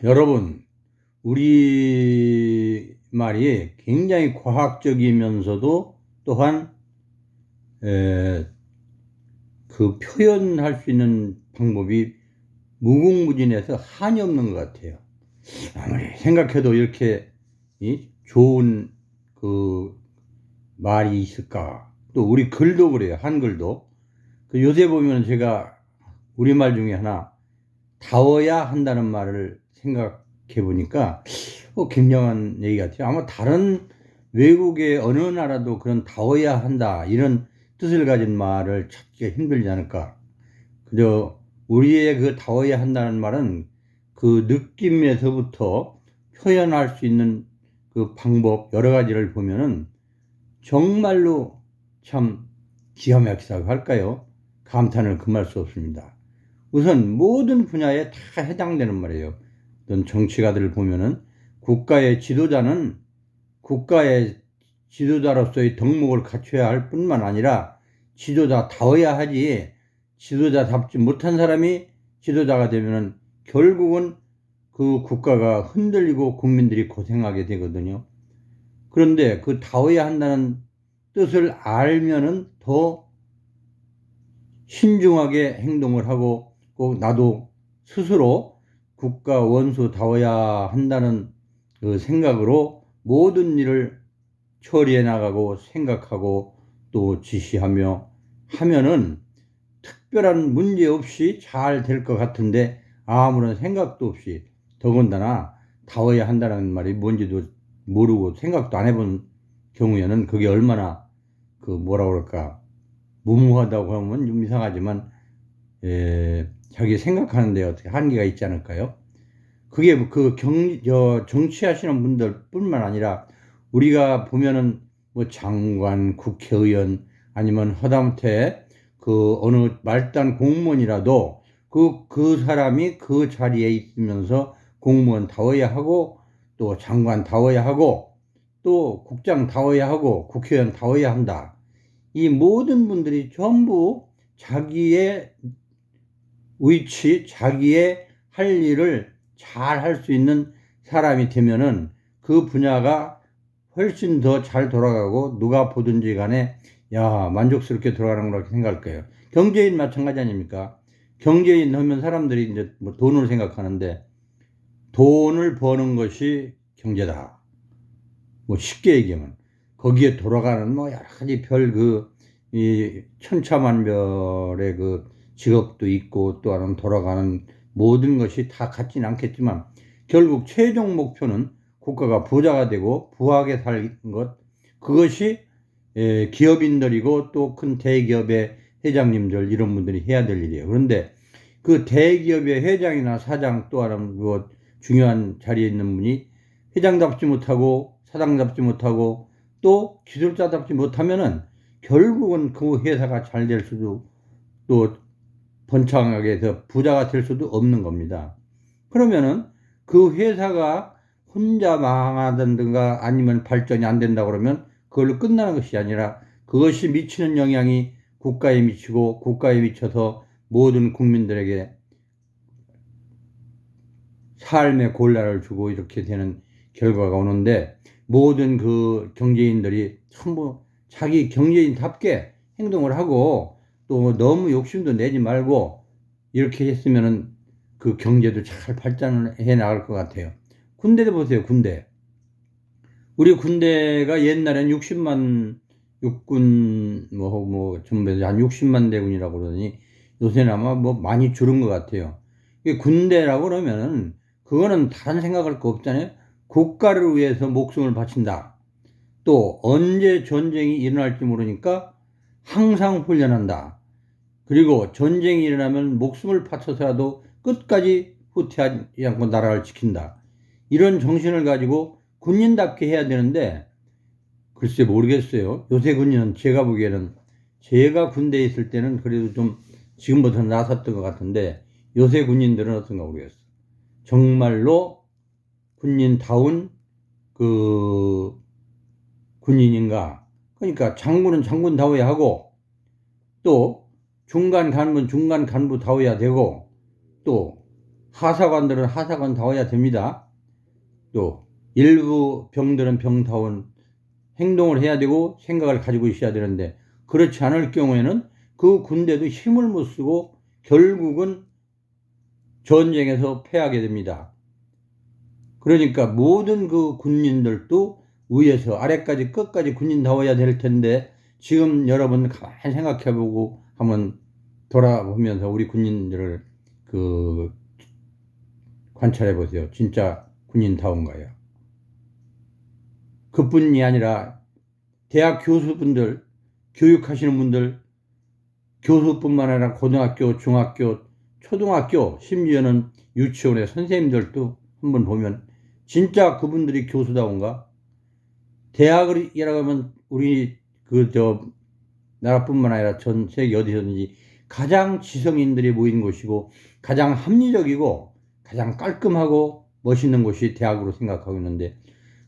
여러분, 우리 말이 굉장히 과학적이면서도 또한 에, 그 표현할 수 있는 방법이 무궁무진해서 한이 없는 것 같아요. 아무리 생각해도 이렇게 좋은 그 말이 있을까? 또 우리 글도 그래요. 한글도. 그 요새 보면 제가 우리말 중에 하나 다워야 한다는 말을 생각해 보니까 굉장한 얘기 같아요. 아마 다른 외국의 어느 나라도 그런 다워야 한다 이런 뜻을 가진 말을 찾기가 힘들지 않을까. 그저 우리의 그 다워야 한다는 말은 그 느낌에서부터 표현할 수 있는 그 방법 여러 가지를 보면은 정말로 참 기가 막히다고 할까요? 감탄을 금할 수 없습니다. 우선 모든 분야에 다 해당되는 말이에요. 어떤 정치가들을 보면은 국가의 지도자는 국가의 지도자로서의 덕목을 갖춰야 할 뿐만 아니라 지도자다워야 하지, 지도자답지 못한 사람이 지도자가 되면은 결국은 그 국가가 흔들리고 국민들이 고생하게 되거든요. 그런데 그 다워야 한다는 뜻을 알면은 더 신중하게 행동을 하고 꼭 나도 스스로 국가 원수다워야 한다는 그 생각으로 모든 일을 처리해 나가고 생각하고 또 지시하며 하면은 특별한 문제 없이 잘 될 것 같은데 아무런 생각도 없이 더군다나 다워야 한다는 말이 뭔지도 모르고 생각도 안 해본 경우에는 그게 얼마나 그 뭐라 그럴까 무모하다고 하면 좀 이상하지만 자기 생각하는 데 어떻게 한계가 있지 않을까요? 그게 그 정치하시는 분들 뿐만 아니라 우리가 보면은 뭐 장관, 국회의원 아니면 하다못해 그 어느 말단 공무원이라도 그 사람이 그 자리에 있으면서 공무원 다워야 하고 또 장관 다워야 하고 또 국장 다워야 하고 국회의원 다워야 한다. 이 모든 분들이 전부 자기의 위치, 자기의 할 일을 잘 할 수 있는 사람이 되면은 그 분야가 훨씬 더 잘 돌아가고 누가 보든지 간에 야, 만족스럽게 돌아가는 거라고 생각할 거예요. 경제인 마찬가지 아닙니까? 경제인 하면 사람들이 이제 뭐 돈을 생각하는데 돈을 버는 것이 경제다. 뭐 쉽게 얘기하면 거기에 돌아가는 뭐 여러 가지 이 천차만별의 그 직업도 있고 또 하나는 돌아가는 모든 것이 다 같지는 않겠지만 결국 최종 목표는 국가가 부자가 되고 부하게 사는 것, 그것이 기업인들이고 또 큰 대기업의 회장님들 이런 분들이 해야 될 일이에요. 그런데 그 대기업의 회장이나 사장 또 하나 뭐 중요한 자리에 있는 분이 회장답지 못하고 사장답지 못하고 또 기술자답지 못하면은 결국은 그 회사가 잘 될 수도 또 번창하게 해서 부자가 될 수도 없는 겁니다. 그러면은 그 회사가 혼자 망하든가 아니면 발전이 안 된다 그러면 그걸로 끝나는 것이 아니라 그것이 미치는 영향이 국가에 미치고 국가에 미쳐서 모든 국민들에게 삶의 곤란을 주고 이렇게 되는 결과가 오는데 모든 그 경제인들이 전부 자기 경제인답게 행동을 하고 또 너무 욕심도 내지 말고 이렇게 했으면은 그 경제도 잘 발전을 해 나갈 것 같아요. 군대도 보세요, 군대. 우리 군대가 옛날엔 60만 육군 전부 한 60만 대군이라고 그러더니 요새는 아마 뭐 많이 줄은 것 같아요. 이게 군대라고 그러면은 그거는 다른 생각할 거 없잖아요. 국가를 위해서 목숨을 바친다. 또 언제 전쟁이 일어날지 모르니까 항상 훈련한다. 그리고 전쟁이 일어나면 목숨을 바쳐서라도 끝까지 후퇴하지 않고 나라를 지킨다. 이런 정신을 가지고 군인답게 해야 되는데 글쎄 모르겠어요. 요새 군인은 제가 보기에는 제가 군대에 있을 때는 그래도 좀 지금보다 나섰던 것 같은데 요새 군인들은 어떤가 모르겠어. 정말로 군인다운 그 군인인가. 그러니까 장군은 장군다워야 하고 또 중간 간부는 중간 간부다워야 되고 또 하사관들은 하사관다워야 됩니다. 또 일부 병들은 병다운 행동을 해야 되고 생각을 가지고 있어야 되는데, 그렇지 않을 경우에는 그 군대도 힘을 못 쓰고 결국은 전쟁에서 패하게 됩니다. 그러니까 모든 그 군인들도 위에서 아래까지 끝까지 군인다워야 될 텐데, 지금 여러분 가만히 생각해보고 한번 돌아보면서 우리 군인들을 관찰해 보세요. 진짜 군인다운가요? 그뿐이 아니라 대학 교수분들, 교육하시는 분들, 교수뿐만 아니라 고등학교, 중학교, 초등학교, 심지어는 유치원의 선생님들도 한번 보면 진짜 그분들이 교수다운가? 대학이라고 하면 우리 나라뿐만 아니라 전 세계 어디서든지 가장 지성인들이 모인 곳이고 가장 합리적이고 가장 깔끔하고 멋있는 곳이 대학으로 생각하고 있는데,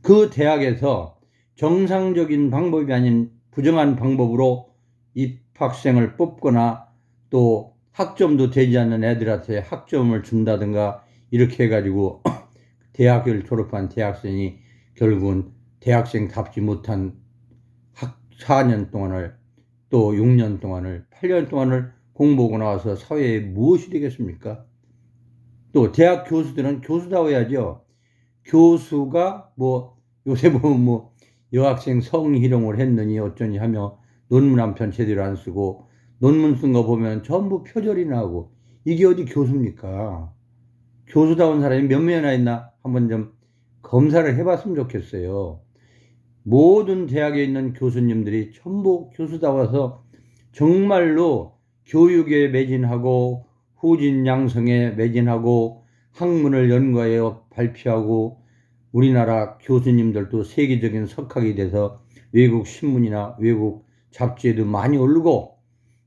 그 대학에서 정상적인 방법이 아닌 부정한 방법으로 입학생을 뽑거나 또 학점도 되지 않는 애들한테 학점을 준다든가 이렇게 해가지고 대학을 졸업한 대학생이 결국은 대학생답지 못한 4년 동안을 또 6년 동안을 8년 동안을 공부하고 나와서 사회에 무엇이 되겠습니까? 또 대학 교수들은 교수다워야죠. 교수가 요새 보면 여학생 성희롱을 했느니 어쩌니 하며 논문 한 편 제대로 안 쓰고, 논문 쓴 거 보면 전부 표절이 나오고, 이게 어디 교수입니까? 교수다운 사람이 몇 명이나 있나 한번 좀 검사를 해봤으면 좋겠어요. 모든 대학에 있는 교수님들이 전부 교수다워서 정말로 교육에 매진하고 후진 양성에 매진하고 학문을 연구하여 발표하고, 우리나라 교수님들도 세계적인 석학이 돼서 외국 신문이나 외국 잡지에도 많이 오르고,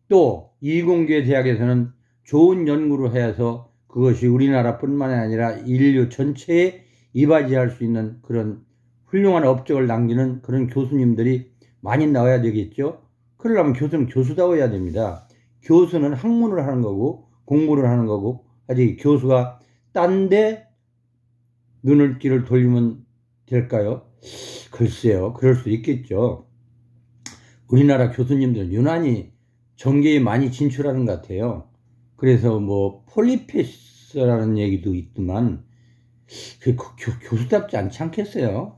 또 이공계 대학에서는 좋은 연구를 해서 그것이 우리나라뿐만 아니라 인류 전체에 이바지할 수 있는 그런 훌륭한 업적을 남기는 그런 교수님들이 많이 나와야 되겠죠. 그러려면 교수는 교수다워야 됩니다. 교수는 학문을 하는 거고 공부를 하는 거고, 아직 교수가 딴 데 눈을 귀를 돌리면 될까요? 글쎄요, 그럴 수 있겠죠. 우리나라 교수님들은 유난히 정계에 많이 진출하는 것 같아요. 그래서 폴리페스라는 얘기도 있지만 교수답지 않지 않겠어요?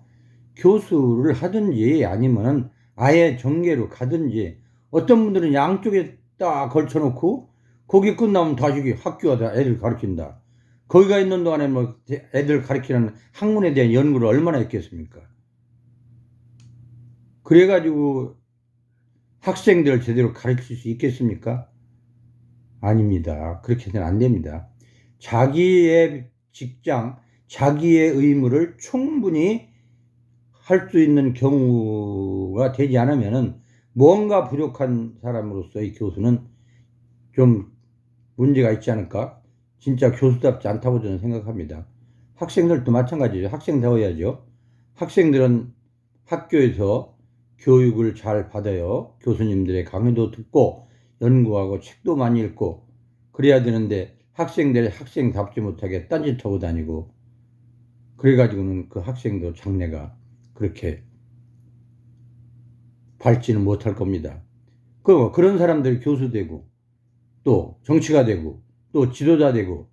교수를 하든지 아니면 아예 정계로 가든지, 어떤 분들은 양쪽에 딱 걸쳐놓고 거기 끝나면 다시 학교에다 애들 가르친다. 거기가 있는 동안에 애들 가르치는 학문에 대한 연구를 얼마나 했겠습니까? 그래가지고 학생들을 제대로 가르칠 수 있겠습니까? 아닙니다. 그렇게 해서는 안 됩니다. 자기의 직장, 자기의 의무를 충분히 할 수 있는 경우가 되지 않으면은 뭔가 부족한 사람으로서 이 교수는 좀 문제가 있지 않을까? 진짜 교수답지 않다고 저는 생각합니다. 학생들도 마찬가지죠. 학생다워야죠. 학생들은 학교에서 교육을 잘 받아요. 교수님들의 강의도 듣고 연구하고 책도 많이 읽고 그래야 되는데, 학생들이 학생답지 못하게 딴짓하고 다니고 그래가지고는 그 학생도 장래가 그렇게 밝지는 못할 겁니다. 그런 사람들이 교수 되고 또 정치가 되고 또 지도자 되고,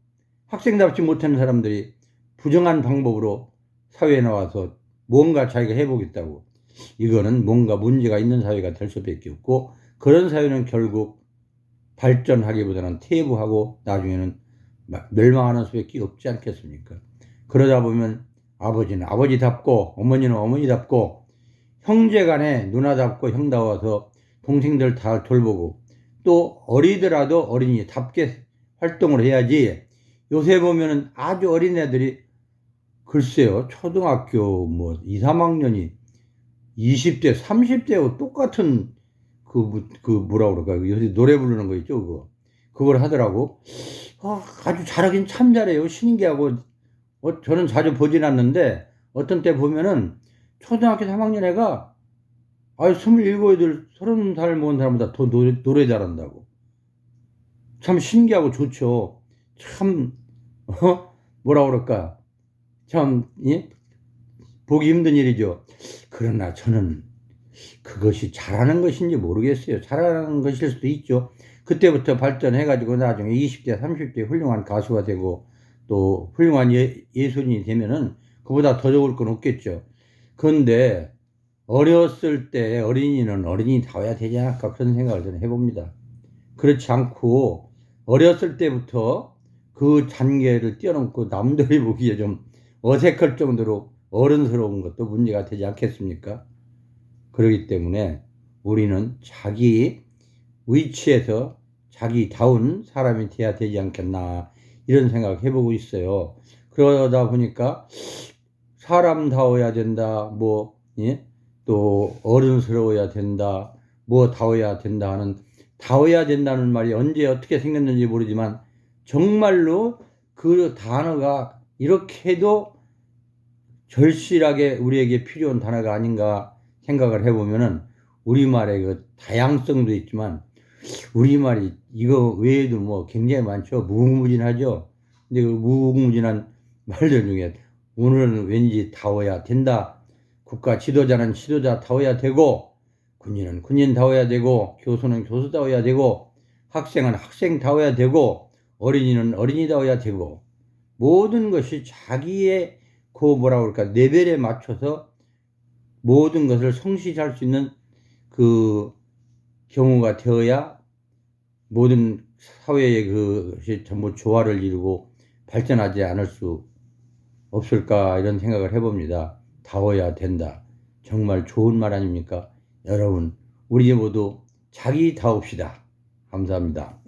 학생답지 못하는 사람들이 부정한 방법으로 사회에 나와서 뭔가 자기가 해보겠다고, 이거는 뭔가 문제가 있는 사회가 될 수밖에 없고, 그런 사회는 결국 발전하기보다는 퇴보하고 나중에는 멸망하는 수밖에 없지 않겠습니까? 그러다 보면 아버지는 아버지답고 어머니는 어머니답고 형제간에 누나답고 형다워서 동생들 다 돌보고, 또 어리더라도 어린이답게 활동을 해야지. 요새 보면은 아주 어린 애들이 글쎄요, 초등학교 2, 3학년이 20대, 30대하고 똑같은 뭐라 그럴까, 요새 노래 부르는 거 있죠, 그걸 하더라고. 아주 잘하긴 참 잘해요. 신기하고. 저는 자주 보진 않는데 어떤 때 보면은 초등학교 3학년 애가 27, 30살 먹은 사람보다 더 노래 잘한다고. 참 신기하고 좋죠. 참 뭐라 그럴까? 참, 예? 보기 힘든 일이죠. 그러나 저는 그것이 잘하는 것인지 모르겠어요. 잘하는 것일 수도 있죠. 그때부터 발전해가지고 나중에 20대, 30대 훌륭한 가수가 되고 또 훌륭한 예술인이 되면은 그보다 더 좋을 건 없겠죠. 그런데 어렸을 때 어린이는 어린이다워야 되지 않을까 그런 생각을 저는 해봅니다. 그렇지 않고 어렸을 때부터 그 단계를 뛰어넘고 남들이 보기에 좀 어색할 정도로 어른스러운 것도 문제가 되지 않겠습니까? 그렇기 때문에 우리는 자기 위치에서 자기다운 사람이 돼야 되지 않겠나 이런 생각 해보고 있어요. 그러다 보니까 사람다워야 된다, 뭐, 예? 또 어른스러워야 된다, 뭐 다워야 된다 하는, 다워야 된다는 말이 언제 어떻게 생겼는지 모르지만 정말로 그 단어가 이렇게도 절실하게 우리에게 필요한 단어가 아닌가 생각을 해보면은 우리말의 그 다양성도 있지만 우리말이 이거 외에도 뭐 굉장히 많죠. 무궁무진하죠. 근데 그 무궁무진한 말들 중에 오늘은 왠지 다워야 된다. 국가 지도자는 지도자다워야 되고 군인은 군인다워야 되고 교수는 교수다워야 되고 학생은 학생다워야 되고 어린이는 어린이다워야 되고 모든 것이 자기의 그 뭐라 그럴까 레벨에 맞춰서 모든 것을 성취할 수 있는 그 경우가 되어야 모든 사회의 그것이 전부 조화를 이루고 발전하지 않을 수 없을까 이런 생각을 해봅니다. 다워야 된다. 정말 좋은 말 아닙니까? 여러분, 우리 모두 자기 다웁시다. 감사합니다.